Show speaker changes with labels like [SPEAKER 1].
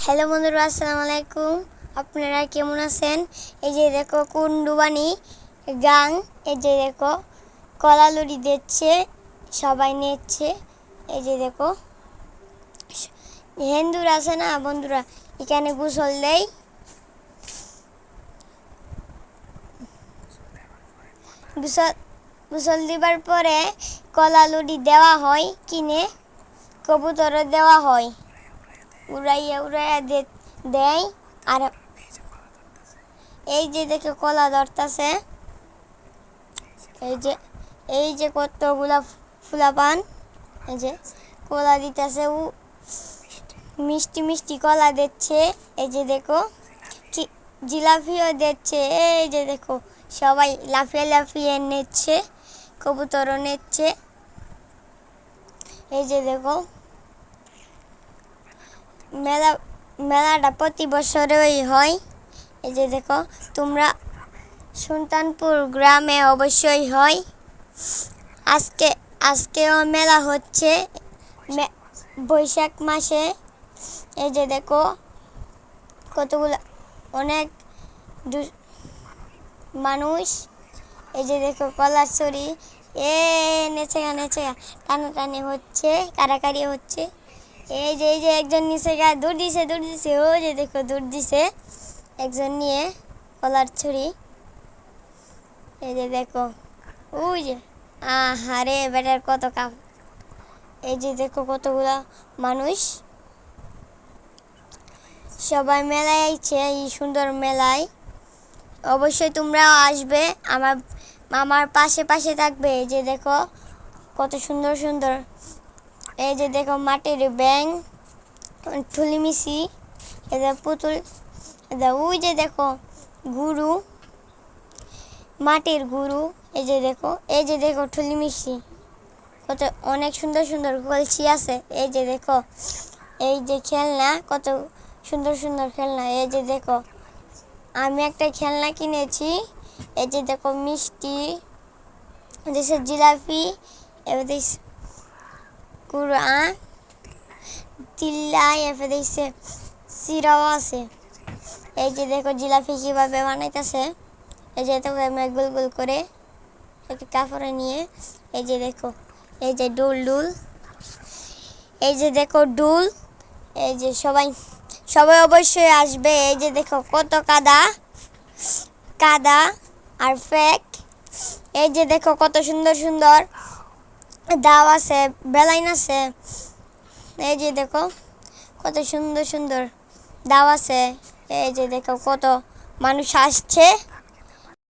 [SPEAKER 1] Hello বন্ধুরা, আসসালামু আলাইকুম। আপনারা কেমন আছেন? এই যে দেখো কুন্ডুবানি গাং, এই যে দেখো কলা লুড়ি দিচ্ছে, সবাই নিচ্ছে। এই যে দেখো হিন্দুরা আছে না বন্ধুরা, এখানে গোসল দেয়। গোসল দিবার পরে কলা লুড়ি দেওয়া হয়, কিনে কবুতর দেওয়া হয়, উড়াইয়া উড়াইয়া দেয়। আর এই যে দেখে কলা ধরতেছে, এই যে কতগুলা ফুলাপান, এই যে কলা দিতেছে, মিষ্টি মিষ্টি কলা দিচ্ছে। এই যে দেখো কি জিলাপিও দিচ্ছে। এই যে দেখো সবাই লাফিয়ে লাফিয়ে নিচ্ছে, কবুতরও নিচ্ছে। এই যে দেখো মেলাটা প্রতি বছরই হয়। এই যে দেখো তোমরা সুলতানপুর গ্রামে অবশ্যই হয়। আজকেও মেলা হচ্ছে বৈশাখ মাসে। এই যে দেখো কতগুলো অনেক মানুষ। এই যে দেখো কলার ছড়ি নেচে নেচে টানাটানি হচ্ছে, কারাকারি হচ্ছে। এই যে একজন নিচে গায়ে দৌড় দিছে। ও যে দেখো দৌড় দিছে একজন নিয়ে কলার ছড়ি। এই যে দেখো ওই যে আহারে বেটার কত কাপ। এই যে দেখো কতগুলা মানুষ, সবাই মেলায় আইছে, এই সুন্দর মেলায়। অবশ্যই তোমরাও আসবে, আমার পাশে পাশে থাকবে। এই যে দেখো কত সুন্দর সুন্দর, এই যে দেখো মাটির ব্যাং, ঠুলিমিশি, এই যে পুতুল, ওই যে দেখো গুরু, মাটির গুরু। এই যে দেখো ঠুলিমিশি, কত অনেক সুন্দর সুন্দর কলসি আছে। এই যে দেখো এই যে খেলনা, কত সুন্দর সুন্দর খেলনা। এই যে দেখো আমি একটা খেলনা কিনেছি। এই যে দেখো মিষ্টি দিছে, জিলাপি, এবার দিছে কুড়া, তিল্লা, এবার দিছে সিরাও আছে। এই যে দেখো জিলাপি কিভাবে বানাইতেছে। এই যে দেখো আমি গোল গোল করে একটা কাপড়ে নিয়ে, এই যে দেখো এই যে ডুল, এই যে দেখো ডুল। এই যে সবাই অবশ্যই আসবে। এই যে দেখো কত কাদা আর ফেক। এই যে দেখো কত সুন্দর সুন্দর দাও আছে, বেলাইন আছে। এই যে দেখো কত সুন্দর সুন্দর দাও আছে। এই যে দেখো কত মানুষ আসছে।